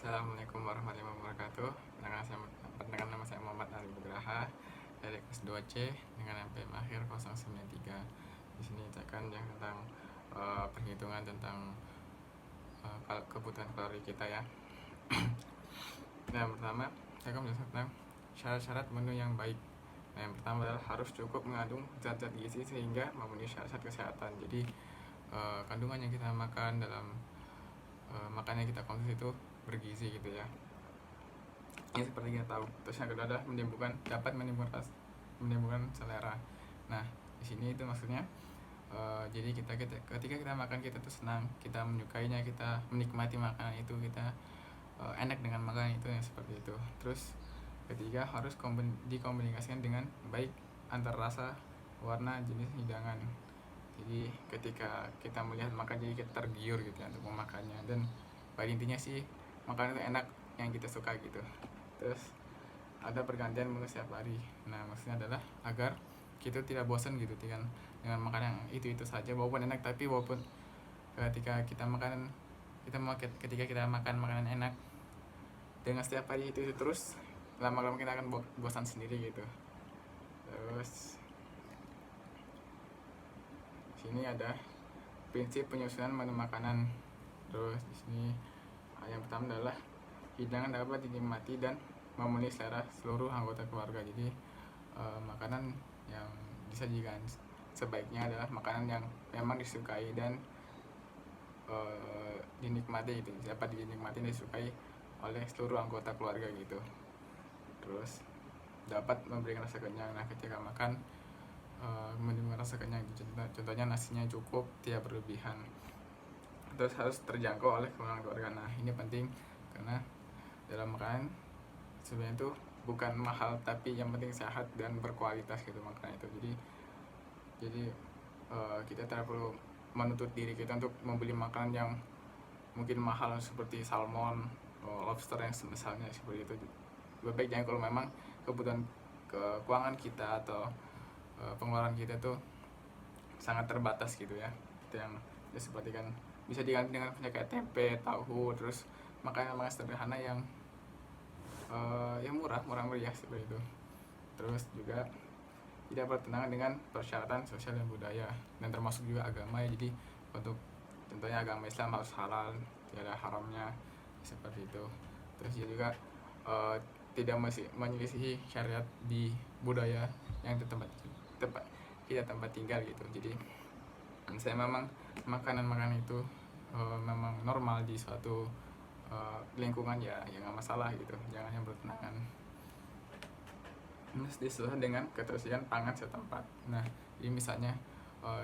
Assalamualaikum warahmatullahi wabarakatuh. Dengan nama saya Muhammad Ali Bugraha dari kelas 2C dengan NPM akhir 093. Di sini akan yang tentang perhitungan tentang kebutuhan kalori kita ya. Nah, yang pertama saya akan menjelaskan tentang syarat-syarat menu yang baik. Nah, yang pertama adalah harus cukup mengandung zat-zat gizi sehingga memenuhi syarat kesehatan. Jadi kandungan yang kita makan dalam makanan yang kita konsumsi itu bergizi gitu ya. Ini seperti kita tahu. Terus yang kedua adalah dapat menimbulkan selera. Nah, di sini itu maksudnya jadi ketika kita makan, kita tuh senang, kita menyukainya, kita menikmati makanan itu, kita enak dengan makanan itu, yang seperti itu. Terus ketiga, harus dikomunikasikan dengan baik antar rasa, warna, jenis hidangan. Jadi ketika kita melihat makanan, jadi kita tergiur gitu ya untuk memakannya, dan pada intinya sih makanan itu enak yang kita suka gitu. Terus ada pergantian menu setiap hari. Nah, maksudnya adalah agar kita tidak bosan gitu dengan makanan yang itu saja, walaupun enak, tapi walaupun ketika kita makan makanan enak dengan setiap hari itu terus, lama-lama kita akan bosan sendiri gitu. Terus sini ada prinsip penyusunan menu makanan. Terus di sini yang pertama adalah hidangan dapat dinikmati dan memenuhi selera seluruh anggota keluarga. Jadi makanan yang disajikan sebaiknya adalah makanan yang memang disukai dan dinikmati, itu dapat dinikmati dan disukai oleh seluruh anggota keluarga gitu. Terus dapat memberikan rasa kenyang. Nah, ketika makan menimbulkan rasa kenyang. Contohnya nasinya cukup, tidak berlebihan. Terus harus terjangkau oleh keluarga. Nah, ini penting karena dalam makanan sebenarnya itu bukan mahal, tapi yang penting sehat dan berkualitas gitu makanan itu. Jadi kita tidak perlu menuntut diri kita untuk membeli makanan yang mungkin mahal seperti salmon, lobster yang misalnya seperti itu. Lebih baik jangan, kalau memang kebutuhan keuangan kita atau pengeluaran kita tuh sangat terbatas gitu ya. Itu yang seperti kan bisa diganti dengan kayak tempe, tahu, terus makanan sederhana yang murah meriah seperti itu. Terus juga tidak bertentangan dengan persyaratan sosial dan budaya, dan termasuk juga agama ya. Jadi untuk contohnya agama Islam harus halal, tidak ada haramnya seperti itu. Terus juga tidak menyelisihi syariat di budaya yang tempat tinggal gitu. Jadi saya memang makanan itu memang normal di suatu lingkungan ya nggak masalah gitu, jangan yang bertentangan. Disesuaikan dengan ketersediaan pangan setempat. Nah, ini misalnya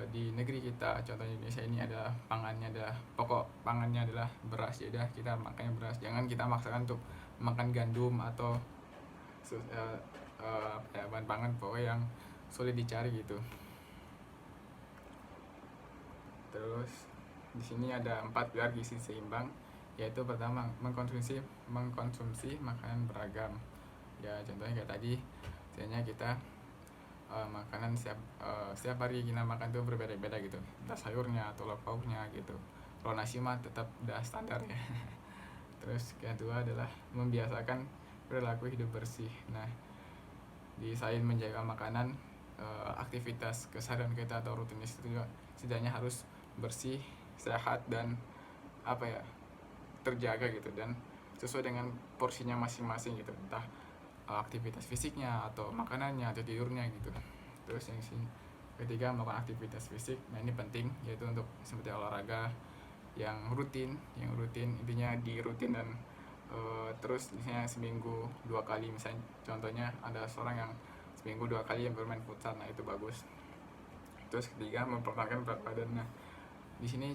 di negeri kita, contohnya Indonesia ini, adalah pokok pangannya adalah beras, ya kita makannya beras. Jangan kita maksakan untuk makan gandum atau bahan pangan pokoknya yang sulit dicari gitu. Terus di sini ada 4 pilar gizi seimbang, yaitu pertama mengkonsumsi makanan beragam. Ya contohnya kayak tadi, misalnya kita makanan setiap hari kita makan itu berbeda-beda gitu, entah sayurnya atau lauknya gitu. Kalau nasi mah tetap udah standar ya. Terus kedua adalah membiasakan perilaku hidup bersih. Nah, di selain menjaga makanan, aktivitas keseharian kita atau rutinitas itu juga setidaknya harus bersih, sehat, dan terjaga gitu, dan sesuai dengan porsinya masing-masing gitu, entah aktivitas fisiknya atau makanannya atau tidurnya gitu. Terus yang ketiga, melakukan aktivitas fisik. Nah, ini penting, yaitu untuk seperti olahraga yang rutin intinya di rutin, dan terus misalnya seminggu 2 kali. Misalnya contohnya ada seorang yang seminggu 2 kali yang bermain futsal, nah itu bagus. Terus ketiga, mempertahankan berat badan. Nah, di sini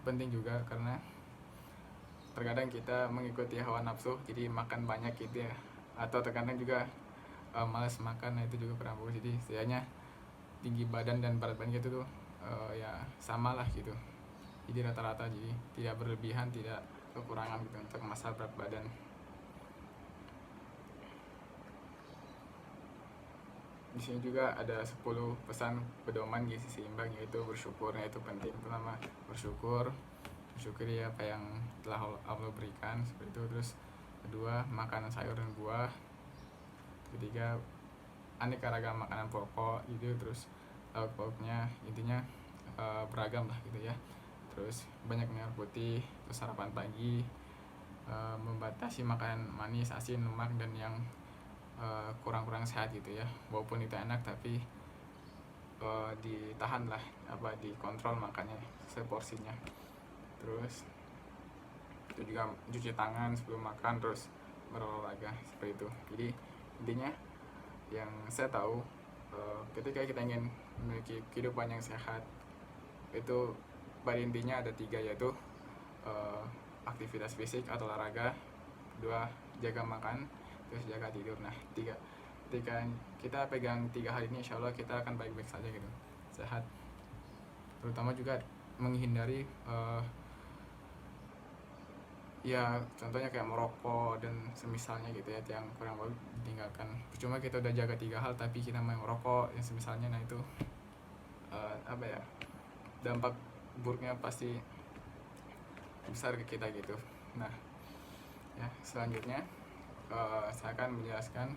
penting juga karena terkadang kita mengikuti hawa nafsu, jadi makan banyak gitu ya, atau terkadang juga malas makan. Nah, itu juga kurang bagus. Jadi setidaknya tinggi badan dan berat badan gitu tuh ya sama lah gitu, jadi rata-rata, jadi tidak berlebihan, tidak kekurangan gitu untuk masalah berat badan. Di sini juga ada 10 pesan pedoman gizi seimbang, yaitu bersyukur. Nah, itu penting. Pertama, bersyukur. mensyukuri apa yang telah Allah berikan seperti itu. Terus kedua, makanan sayur dan buah. Ketiga, aneka ragam makanan pokok gitu. Terus lauk pauknya intinya beragam lah gitu ya. Terus banyak minum air putih. Terus sarapan pagi, membatasi makanan manis, asin, lemak, dan yang kurang-kurang sehat gitu ya. Walaupun itu enak tapi ditahan lah, dikontrol makannya seporsinya. Terus itu juga cuci tangan sebelum makan, terus berolahraga seperti itu. Jadi intinya yang saya tahu, ketika kita ingin memiliki kehidupan yang sehat itu pada intinya ada 3, yaitu aktivitas fisik atau olahraga, kedua jaga makan, terus jaga tidur. Nah, ketika kita pegang 3 hal ini, insya Allah kita akan baik-baik saja gitu, sehat. Terutama juga menghindari ya contohnya kayak merokok dan semisalnya gitu ya, yang kurang baik ditinggalkan. Cuma kita udah jaga 3 hal tapi kita main merokok yang semisalnya, nah itu dampak buruknya pasti besar ke kita gitu. Nah ya, selanjutnya saya akan menjelaskan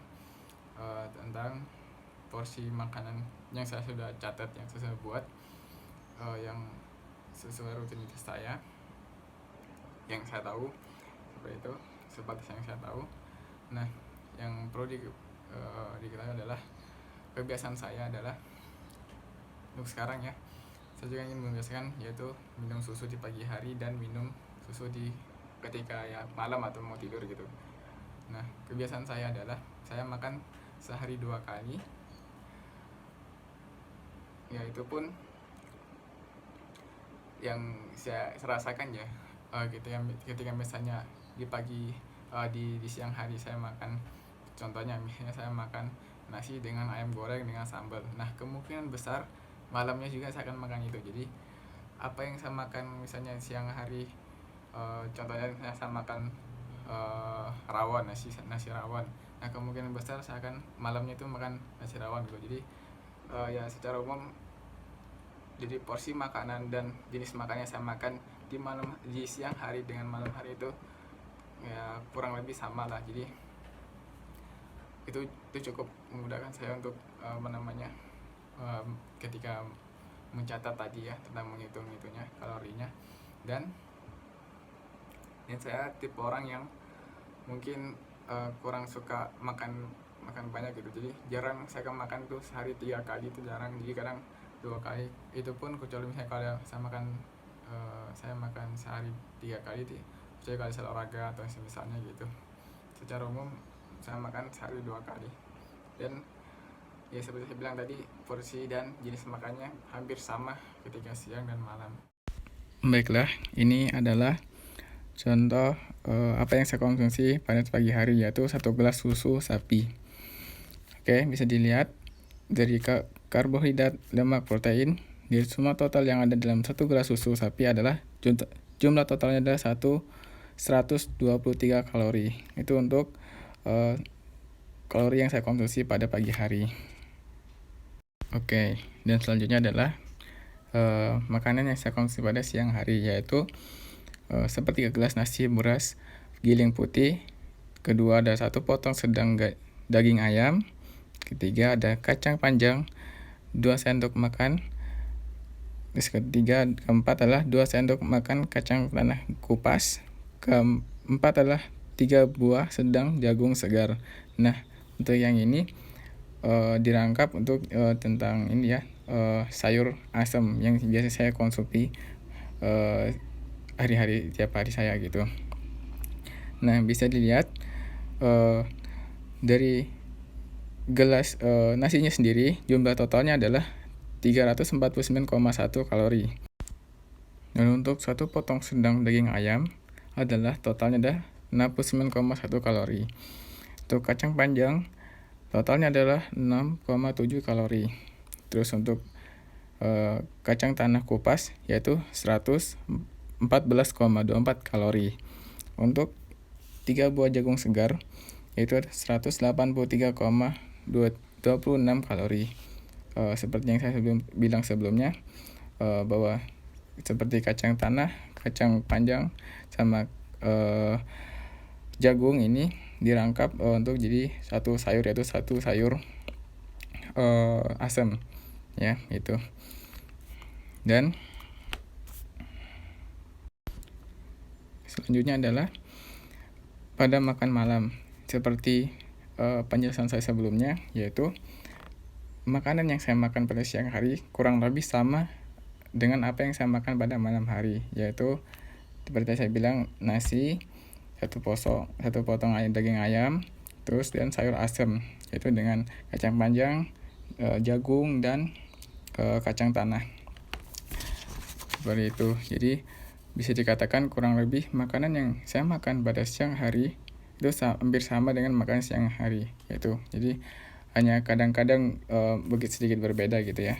tentang porsi makanan yang saya sudah catat, yang saya buat, yang sesuai rutinitas saya, yang saya tahu seperti itu, sebatas yang saya tahu. Nah, yang perlu diketahui adalah kebiasaan saya adalah untuk sekarang ya, saya juga ingin membiasakan, yaitu minum susu di pagi hari dan minum susu di ketika ya malam atau mau tidur gitu. Nah, kebiasaan saya adalah saya makan sehari 2 kali, ya itu pun yang saya rasakan ya, ketika misalnya di pagi, di siang hari saya makan, contohnya misalnya saya makan nasi dengan ayam goreng dengan sambal. Nah, kemungkinan besar malamnya juga saya akan makan itu. Jadi apa yang saya makan misalnya siang hari, contohnya saya makan rawon, nasi rawon. Nah, kemungkinan besar saya akan malamnya itu makan nasi rawon gitu. Jadi ya secara umum, jadi porsi makanan dan jenis makannya saya makan di siang hari dengan malam hari itu ya kurang lebih sama lah. Jadi itu cukup memudahkan saya untuk ketika mencatat tadi ya, tentang menghitung kalorinya. Dan saya tipe orang yang mungkin kurang suka makan banyak gitu. Jadi jarang saya akan makan tuh sehari 3 kali, itu jarang. Jadi kadang 2 kali, itu pun kecuali misalnya kalau saya makan sehari 3 kali, kecuali kalau saya olahraga atau misalnya gitu. Secara umum saya makan sehari 2 kali. Dan ya seperti saya bilang tadi, porsi dan jenis makannya hampir sama ketika siang dan malam. Baiklah, ini adalah contoh apa yang saya konsumsi pada pagi hari, yaitu 1 gelas susu sapi. Oke, bisa dilihat dari karbohidrat, lemak, protein, dari semua total yang ada dalam 1 gelas susu sapi adalah jumlah totalnya adalah 123 kalori. Itu untuk kalori yang saya konsumsi pada pagi hari. Oke, dan selanjutnya adalah makanan yang saya konsumsi pada siang hari, yaitu sepertiga gelas nasi beras giling putih. Kedua, ada 1 potong sedang daging ayam. Ketiga, ada kacang panjang 2 sendok makan. Terus keempat adalah 2 sendok makan kacang tanah kupas. Keempat adalah 3 buah sedang jagung segar. Nah, untuk yang ini dirangkap untuk tentang ini ya, sayur asam yang biasa saya konsumsi hari-hari, tiap hari saya gitu. Nah, bisa dilihat dari gelas nasinya sendiri, jumlah totalnya adalah 349,1 kalori. Dan untuk 1 potong sedang daging ayam adalah totalnya adalah 69,1 kalori. Untuk kacang panjang totalnya adalah 6,7 kalori. Terus untuk kacang tanah kupas yaitu 114,24 kalori. Untuk 3 buah jagung segar yaitu 183,26 kalori. Seperti yang saya bilang sebelumnya, bahwa seperti kacang tanah kacang panjang sama jagung ini dirangkap untuk jadi satu sayur, yaitu satu sayur asam ya itu. Dan selanjutnya adalah pada makan malam, seperti penjelasan saya sebelumnya, yaitu makanan yang saya makan pada siang hari kurang lebih sama dengan apa yang saya makan pada malam hari, yaitu seperti saya bilang, nasi, satu potong daging ayam, terus dan sayur asam, yaitu dengan kacang panjang, jagung, dan kacang tanah. Seperti itu. Jadi bisa dikatakan kurang lebih makanan yang saya makan pada siang hari itu hampir sama dengan makan siang hari, yaitu. Jadi hanya kadang-kadang begitu sedikit berbeda gitu ya.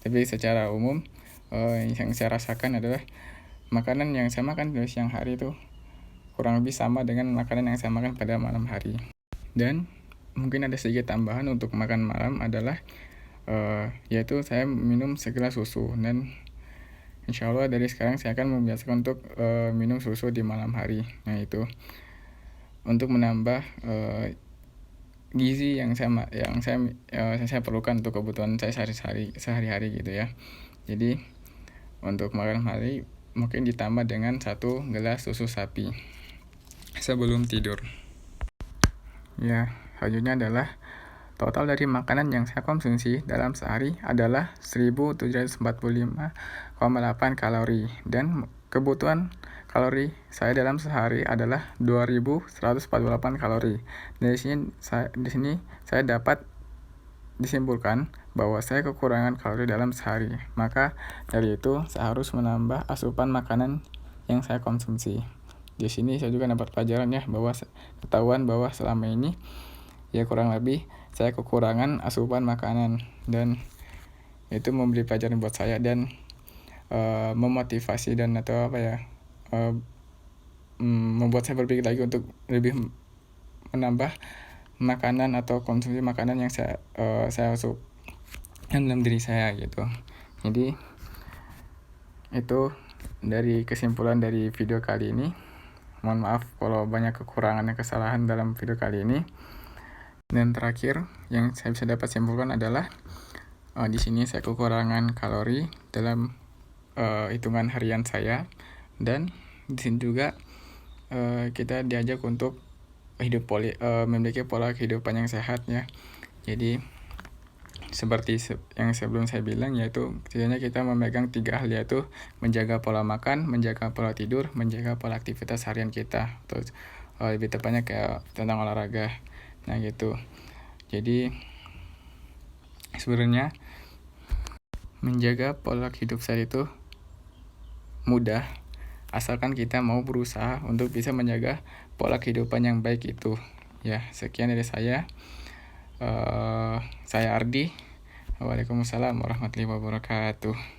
Tapi secara umum yang saya rasakan adalah makanan yang saya makan pada siang hari itu kurang lebih sama dengan makanan yang saya makan pada malam hari. Dan mungkin ada sedikit tambahan untuk makan malam adalah yaitu saya minum segelas susu, dan insya Allah dari sekarang saya akan membiasakan untuk minum susu di malam hari. Nah itu untuk menambah gizi yang saya perlukan untuk kebutuhan saya sehari-hari gitu ya. Jadi untuk malam hari mungkin ditambah dengan 1 gelas susu sapi sebelum tidur. Ya, selanjutnya adalah total dari makanan yang saya konsumsi dalam sehari adalah 1745,8 kalori, dan kebutuhan kalori saya dalam sehari adalah 2148 kalori. Di sini saya dapat disimpulkan bahwa saya kekurangan kalori dalam sehari. Maka dari itu saya harus menambah asupan makanan yang saya konsumsi. Di sini saya juga dapat pelajaran ya, bahwa ketahuan bahwa selama ini ya kurang lebih saya kekurangan asupan makanan, dan itu memberi pelajaran buat saya dan memotivasi dan membuat saya berpikir lagi untuk lebih menambah makanan atau konsumsi makanan yang saya asup dalam diri saya gitu. Jadi itu dari kesimpulan dari video kali ini. Mohon maaf kalau banyak kekurangan dan kesalahan dalam video kali ini. Dan terakhir yang saya bisa dapat simpulkan adalah di sini saya kekurangan kalori dalam hitungan harian saya, dan di sini juga kita diajak untuk memiliki pola kehidupan yang sehat ya. Jadi seperti yang sebelum saya bilang, yaitu setidaknya kita memegang 3 hal, yaitu menjaga pola makan, menjaga pola tidur, menjaga pola aktivitas harian kita. Terus lebih tepatnya kayak tentang olahraga. Nah gitu. Jadi sebenarnya menjaga pola hidup saya itu mudah, asalkan kita mau berusaha untuk bisa menjaga pola kehidupan yang baik itu. Ya, sekian dari saya. Saya Ardi. Waalaikumsalam warahmatullahi wabarakatuh.